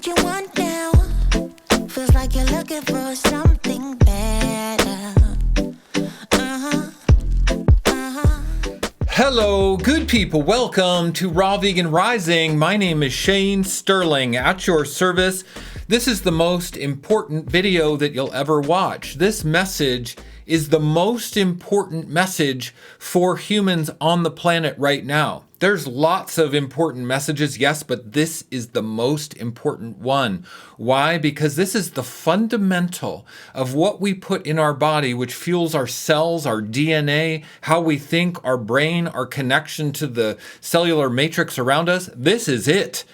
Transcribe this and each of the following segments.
what you want now. Feels like you're looking for something better. Hello, good people. Welcome to Raw Vegan Rising. My name is Shane Sterling, at your service. This is the most important video that you'll ever watch. This message is the most important message for humans on the planet right now. There's lots of important messages, yes, but this is the most important one. Why? Because this is the fundamental of what we put in our body, which fuels our cells, our DNA, how we think, our brain, our connection to the cellular matrix around us. This is it.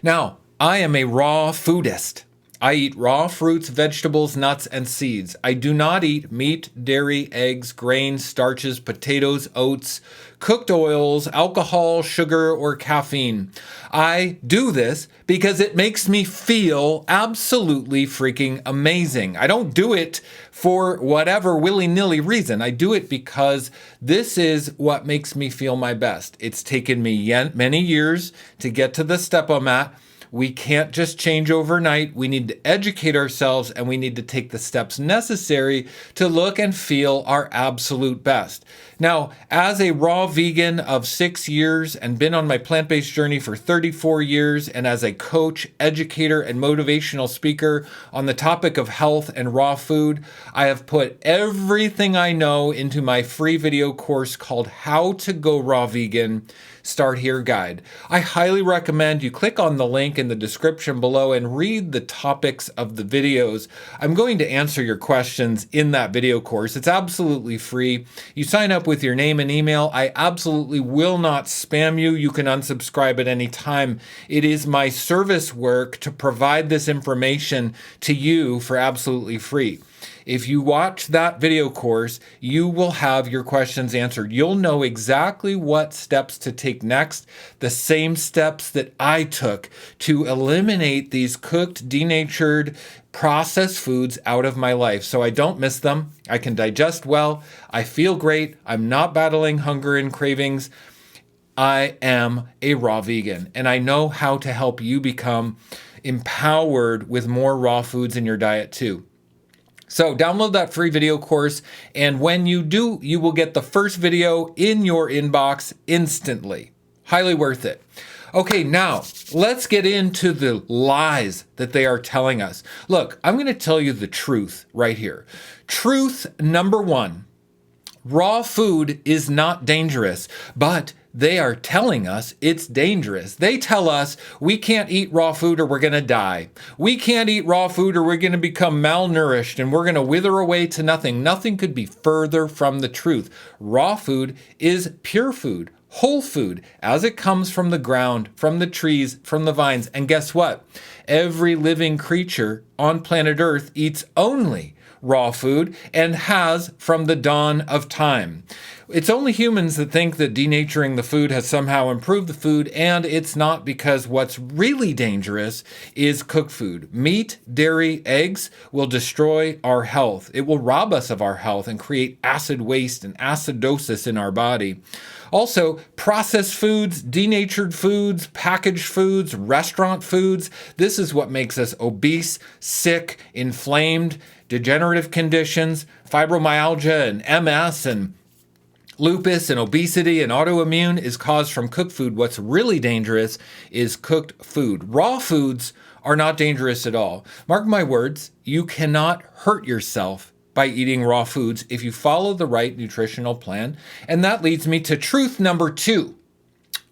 Now, I am a raw foodist. I eat raw fruits, vegetables, nuts, and seeds. I do not eat meat, dairy, eggs, grains, starches, potatoes, oats, cooked oils, alcohol, sugar, or caffeine. I do this because it makes me feel absolutely freaking amazing. I don't do it for whatever willy-nilly reason. I do it because this is what makes me feel my best. It's taken me many years to get to the step I'm at. We can't just change overnight. We need to educate ourselves, and we need to take the steps necessary to look and feel our absolute best. Now, as a raw vegan of 6 years and been on my plant-based journey for 34 years, and as a coach, educator, and motivational speaker on the topic of health and raw food, I have put everything I know into my free video course called How to Go Raw Vegan Start Here Guide. I highly recommend you click on the link in the description below and read the topics of the videos. I'm going to answer your questions in that video course. It's absolutely free. You sign up with your name and email. I absolutely will not spam you. You can unsubscribe at any time. It is my service work to provide this information to you for absolutely free. If you watch that video course, you will have your questions answered. You'll know exactly what steps to take next, the same steps that I took to eliminate these cooked, denatured, processed foods out of my life so I don't miss them. I can digest well. I feel great. I'm not battling hunger and cravings. I am a raw vegan, and I know how to help you become empowered with more raw foods in your diet too. So download that free video course, and when you do, you will get the first video in your inbox instantly. Highly worth it. Okay, now let's get into the lies that they are telling us. Look, I'm going to tell you the truth right here. Truth number one, raw food is not dangerous, but they are telling us it's dangerous. They tell us we can't eat raw food or we're going to die. We can't eat raw food or we're going to become malnourished and we're going to wither away to nothing. Nothing could be further from the truth. Raw food is pure food, whole food, as it comes from the ground, from the trees, from the vines. And guess what? Every living creature on planet Earth eats only raw food and has from the dawn of time. It's only humans that think that denaturing the food has somehow improved the food, and it's not, because what's really dangerous is cooked food. Meat, dairy, eggs will destroy our health. It will rob us of our health and create acid waste and acidosis in our body. Also, processed foods, denatured foods, packaged foods, restaurant foods, this is what makes us obese, sick, inflamed, degenerative conditions, fibromyalgia and MS and lupus and obesity and autoimmune is caused from cooked food. What's really dangerous is cooked food. Raw foods are not dangerous at all. Mark my words, you cannot hurt yourself by eating raw foods if you follow the right nutritional plan. And that leads me to truth number two.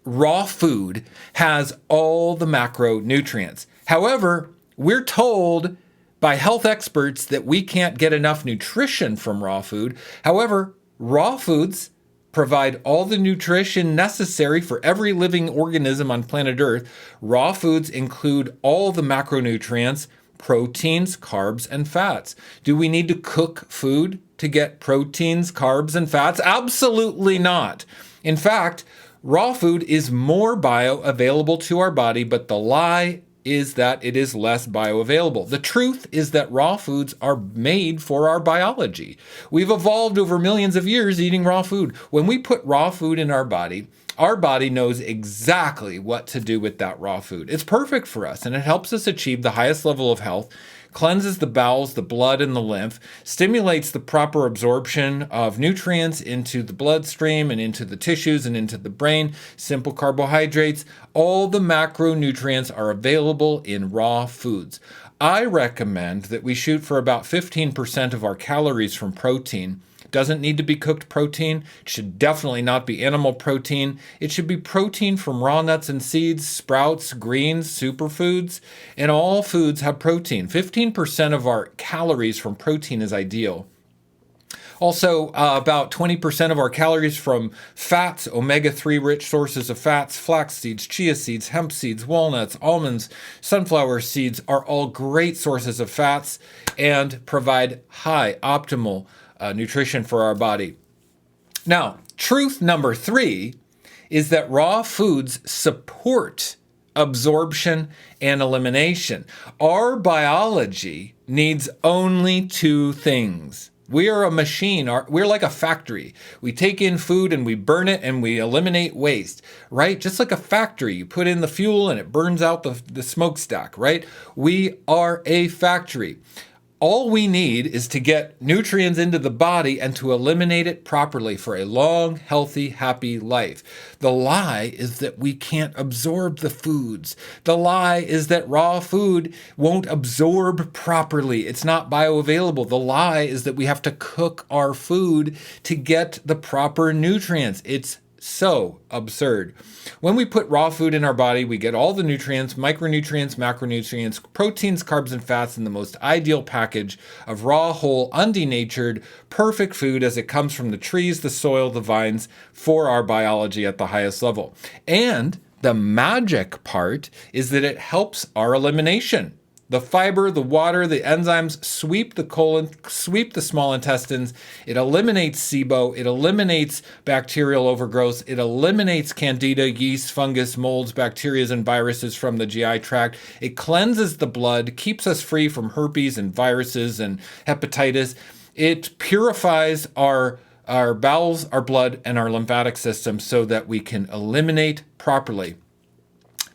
Raw food has all the macronutrients. However, we're told by health experts that we can't get enough nutrition from raw food. However, raw foods provide all the nutrition necessary for every living organism on planet Earth. Raw foods include all the macronutrients, proteins, carbs, and fats. Do we need to cook food to get proteins, carbs, and fats? Absolutely not. In fact, raw food is more bioavailable to our body, but the lie is that it is less bioavailable. The truth is that raw foods are made for our biology. We've evolved over millions of years eating raw food. When we put raw food in our body, Our body knows exactly what to do with that raw food. It's perfect for us, and it helps us achieve the highest level of health, cleanses the bowels, the blood, and the lymph, stimulates the proper absorption of nutrients into the bloodstream and into the tissues and into the brain. Simple carbohydrates, all the macronutrients are available in raw foods. I recommend that we shoot for about 15% of our calories from protein. Doesn't need to be cooked protein. It should definitely not be animal protein. It should be protein from raw nuts and seeds, sprouts, greens, superfoods, and all foods have protein. 15% of our calories from protein is ideal. Also, about 20% of our calories from fats, omega-3 rich sources of fats, flax seeds, chia seeds, hemp seeds, walnuts, almonds, sunflower seeds are all great sources of fats and provide high optimal nutrition for our body. Now, truth number 3 is that raw foods support absorption and elimination. Our biology needs only 2 things. We are a machine. We're like a factory. We take in food and we burn it and we eliminate waste, right? Just like a factory. You put in the fuel and it burns out the smokestack, right? We are a factory. All we need is to get nutrients into the body and to eliminate it properly for a long, healthy, happy life. The lie is that we can't absorb the foods. The lie is that raw food won't absorb properly. It's not bioavailable. The lie is that we have to cook our food to get the proper nutrients. It's so absurd. When we put raw food in our body, we get all the nutrients, micronutrients, macronutrients, proteins, carbs, and fats in the most ideal package of raw, whole, undenatured, perfect food as it comes from the trees, the soil, the vines for our biology at the highest level. And the magic part is that it helps our elimination. The fiber, the water, the enzymes sweep the colon, sweep the small intestines. It eliminates SIBO. It eliminates bacterial overgrowth. It eliminates candida, yeast, fungus, molds, bacteria, and viruses from the GI tract. It cleanses the blood, keeps us free from herpes and viruses and hepatitis. It purifies our bowels, our blood, and our lymphatic system so that we can eliminate properly.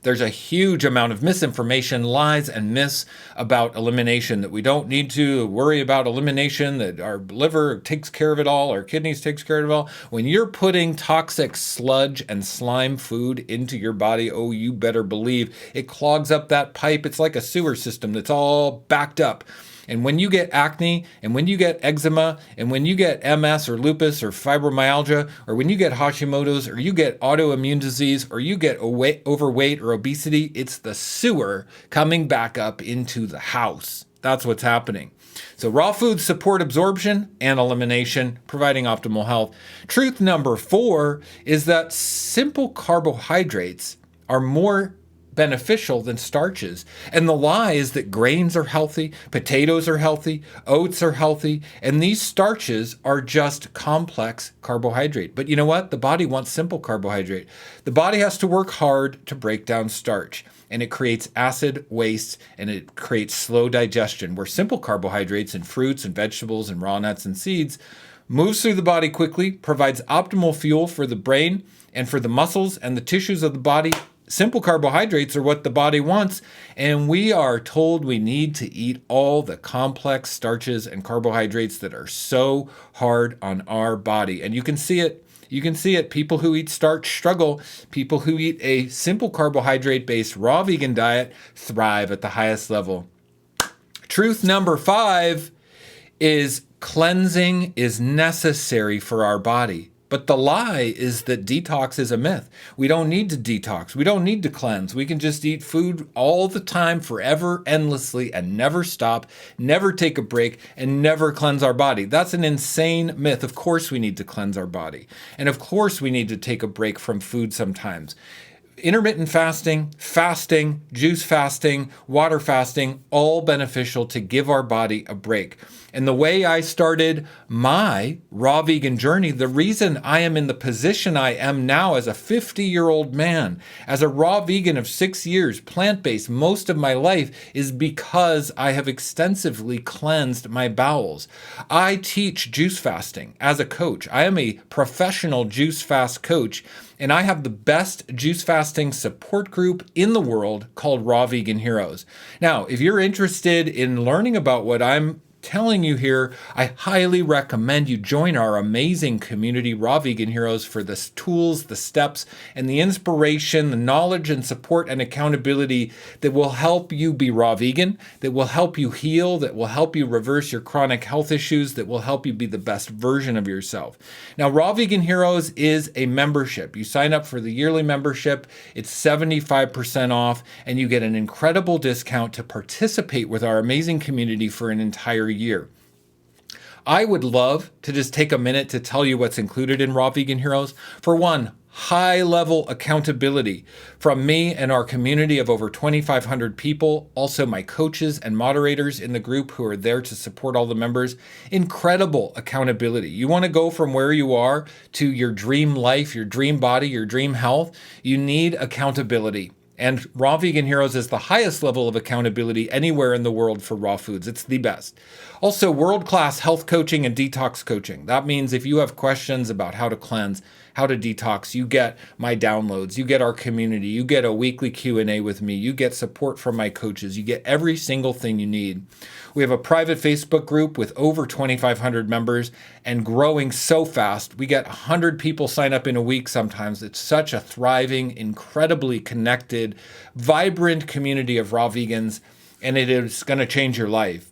There's a huge amount of misinformation, lies, and myths about elimination, that we don't need to worry about elimination, that our liver takes care of it all, our kidneys takes care of it all. When you're putting toxic sludge and slime food into your body, oh, you better believe it clogs up that pipe. It's like a sewer system that's all backed up. And when you get acne, and when you get eczema, and when you get MS or lupus or fibromyalgia, or when you get Hashimoto's, or you get autoimmune disease, or you get overweight or obesity, it's the sewer coming back up into the house. That's what's happening. So raw foods support absorption and elimination, providing optimal health. Truth number 4 is that simple carbohydrates are more beneficial than starches. And the lie is that grains are healthy, potatoes are healthy, oats are healthy, and these starches are just complex carbohydrate. But you know what? The body wants simple carbohydrate. The body has to work hard to break down starch, and it creates acid waste, and it creates slow digestion, where simple carbohydrates in fruits and vegetables and raw nuts and seeds moves through the body quickly, provides optimal fuel for the brain and for the muscles and the tissues of the body. Simple carbohydrates are what the body wants, and we are told we need to eat all the complex starches and carbohydrates that are so hard on our body. And you can see it. You can see it. People who eat starch struggle. People who eat a simple carbohydrate-based raw vegan diet thrive at the highest level. Truth number 5 is cleansing is necessary for our body. But the lie is that detox is a myth. We don't need to detox. We don't need to cleanse. We can just eat food all the time, forever, endlessly, and never stop, never take a break, and never cleanse our body. That's an insane myth. Of course we need to cleanse our body. And of course we need to take a break from food sometimes. Intermittent fasting, fasting, juice fasting, water fasting, all beneficial to give our body a break. And the way I started my raw vegan journey, the reason I am in the position I am now as a 50-year-old man, as a raw vegan of 6 years, plant-based most of my life, is because I have extensively cleansed my bowels. I teach juice fasting as a coach. I am a professional juice fast coach, And I have the best juice fasting support group in the world called Raw Vegan Heroes. Now, if you're interested in learning about what I'm telling you here, I highly recommend you join our amazing community, Raw Vegan Heroes, for the tools, the steps, and the inspiration, the knowledge and support and accountability that will help you be raw vegan, that will help you heal, that will help you reverse your chronic health issues, that will help you be the best version of yourself. Now, Raw Vegan Heroes is a membership. You sign up for the yearly membership, it's 75% off, and you get an incredible discount to participate with our amazing community for an entire year. I would love to just take a minute to tell you what's included in Raw Vegan Heroes. For one, high-level accountability from me and our community of over 2,500 people, also my coaches and moderators in the group who are there to support all the members. Incredible accountability. You want to go from where you are to your dream life, your dream body, your dream health, you need accountability. And Raw Vegan Heroes is the highest level of accountability anywhere in the world for raw foods. It's the best. Also, world-class health coaching and detox coaching. That means if you have questions about how to cleanse, how to detox, you get my downloads, you get our community, you get a weekly Q&A with me, you get support from my coaches, you get every single thing you need. We have a private Facebook group with over 2,500 members and growing so fast. We get 100 people sign up in a week sometimes. It's such a thriving, incredibly connected, vibrant community of raw vegans, and it is going to change your life.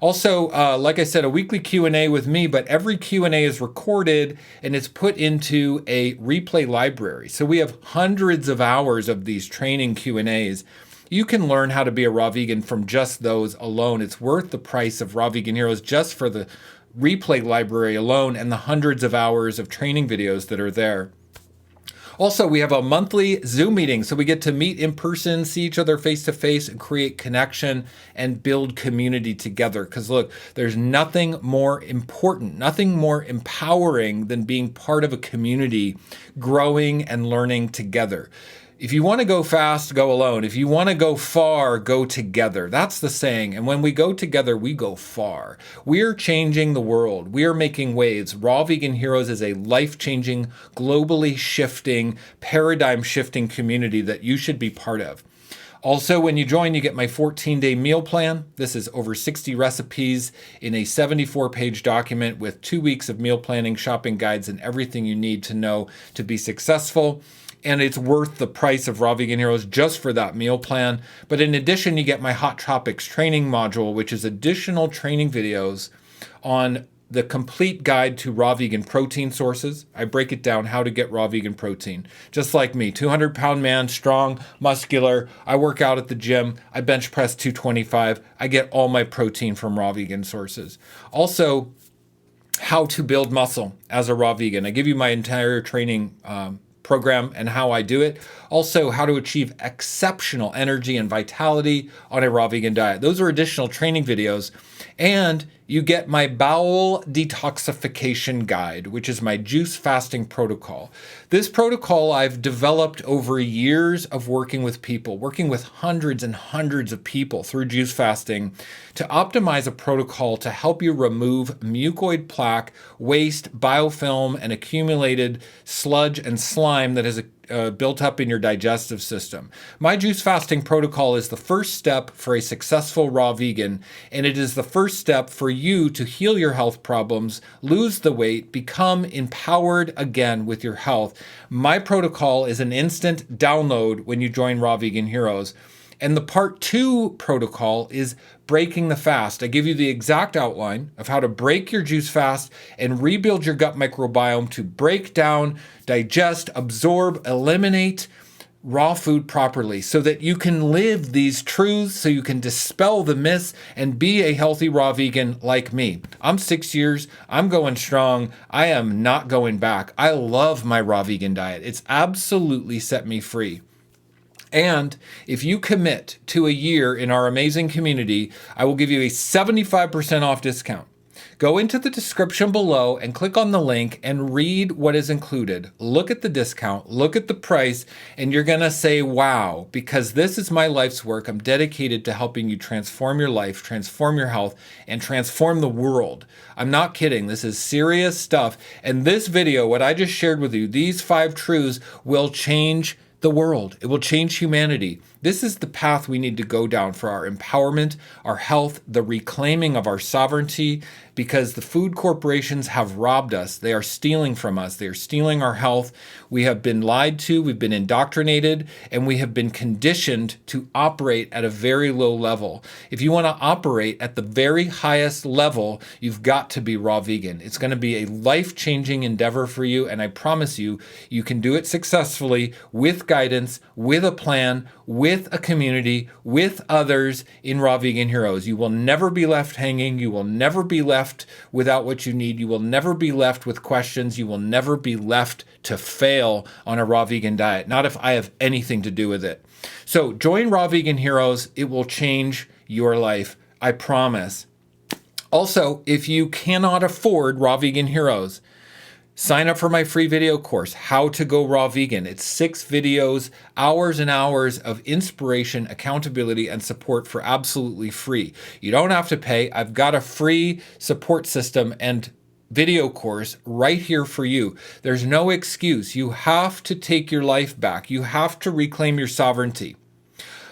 Also, like I said, a weekly Q&A with me, but every Q&A is recorded and it's put into a replay library. So we have hundreds of hours of these training Q&As. You can learn how to be a raw vegan from just those alone. It's worth the price of Raw Vegan Heroes just for the replay library alone and the hundreds of hours of training videos that are there. Also, we have a monthly Zoom meeting, so we get to meet in person, see each other face to face, and create connection and build community together. Because look, there's nothing more important, nothing more empowering than being part of a community, growing and learning together. If you want to go fast, go alone. If you want to go far, go together. That's the saying. And when we go together, we go far. We're changing the world. We are making waves. Raw Vegan Heroes is a life-changing, globally shifting, paradigm-shifting community that you should be part of. Also, when you join, you get my 14-day meal plan. This is over 60 recipes in a 74-page document with 2 weeks of meal planning, shopping guides, and everything you need to know to be successful. And it's worth the price of Raw Vegan Heroes just for that meal plan. But in addition, you get my Hot Topics training module, which is additional training videos on the complete guide to raw vegan protein sources. I break it down how to get raw vegan protein. Just like me, 200-pound man, strong, muscular. I work out at the gym. I bench press 225. I get all my protein from raw vegan sources. Also, how to build muscle as a raw vegan. I give you my entire training program and how I do it. Also, how to achieve exceptional energy and vitality on a raw vegan diet. Those are additional training videos. And you get my bowel detoxification guide, which is my juice fasting protocol. This protocol I've developed over years of working with people, working with hundreds and hundreds of people through juice fasting to optimize a protocol to help you remove mucoid plaque, waste, biofilm, and accumulated sludge and slime that has built up in your digestive system. My juice fasting protocol is the first step for a successful raw vegan, and it is the first step for you to heal your health problems, lose the weight, become empowered again with your health. My protocol is an instant download when you join Raw Vegan Heroes. And the part 2 protocol is breaking the fast. I give you the exact outline of how to break your juice fast and rebuild your gut microbiome to break down, digest, absorb, eliminate raw food properly so that you can live these truths, so you can dispel the myths and be a healthy raw vegan like me. I'm 6 years. I'm going strong. I am not going back. I love my raw vegan diet. It's absolutely set me free. And if you commit to a year in our amazing community, I will give you a 75% off discount. Go into the description below and click on the link and read what is included. Look at the discount, look at the price, and you're going to say, wow, because this is my life's work. I'm dedicated to helping you transform your life, transform your health, and transform the world. I'm not kidding. This is serious stuff. And this video, what I just shared with you, these 5 truths will change the world. It will change humanity. This is the path we need to go down for our empowerment, our health, the reclaiming of our sovereignty, because the food corporations have robbed us. They are stealing from us. They are stealing our health. We have been lied to, we've been indoctrinated, and we have been conditioned to operate at a very low level. If you want to operate at the very highest level, you've got to be raw vegan. It's going to be a life-changing endeavor for you, and I promise you, you can do it successfully with guidance, with a plan, with a community, with others in Raw Vegan Heroes. You will never be left hanging. You will never be left without what you need. You will never be left with questions. You will never be left to fail on a raw vegan diet. Not if I have anything to do with it. So join Raw Vegan Heroes. It will change your life. I promise. Also, if you cannot afford Raw Vegan Heroes, sign up for my free video course, How to Go Raw Vegan. It's 6 videos, hours and hours of inspiration, accountability, and support for absolutely free. You don't have to pay. I've got a free support system and video course right here for you. There's no excuse. You have to take your life back. You have to reclaim your sovereignty.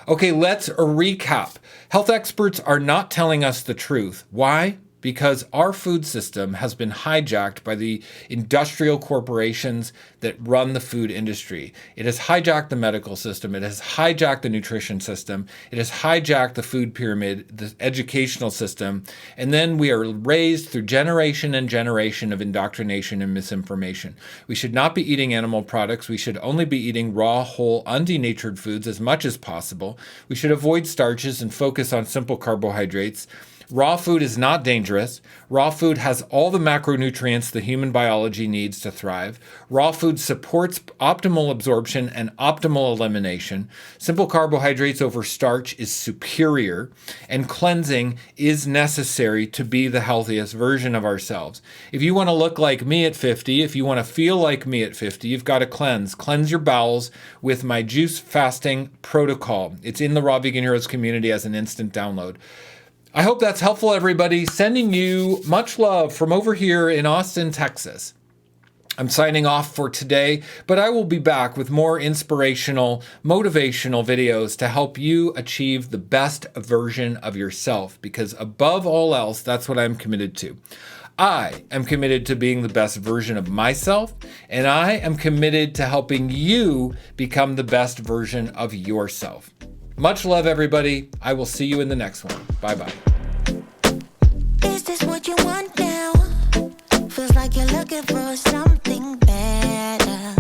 Okay, let's recap. Health experts are not telling us the truth. Why? Because our food system has been hijacked by the industrial corporations that run the food industry. It has hijacked the medical system. It has hijacked the nutrition system. It has hijacked the food pyramid, the educational system. And then we are raised through generation and generation of indoctrination and misinformation. We should not be eating animal products. We should only be eating raw, whole, undenatured foods as much as possible. We should avoid starches and focus on simple carbohydrates. Raw food is not dangerous. Raw food has all the macronutrients the human biology needs to thrive. Raw food supports optimal absorption and optimal elimination. Simple carbohydrates over starch is superior, and cleansing is necessary to be the healthiest version of ourselves. If you want to look like me at 50, if you want to feel like me at 50, you've got to cleanse. Cleanse your bowels with my juice fasting protocol. It's in the Raw Vegan Heroes community as an instant download. I hope that's helpful, everybody. Sending you much love from over here in Austin, Texas. I'm signing off for today, but I will be back with more inspirational, motivational videos to help you achieve the best version of yourself, because above all else, that's what I'm committed to. I am committed to being the best version of myself, and I am committed to helping you become the best version of yourself. Much love, everybody. I will see you in the next one. Bye-bye. Is this what you want now? Feels like you're looking for something better.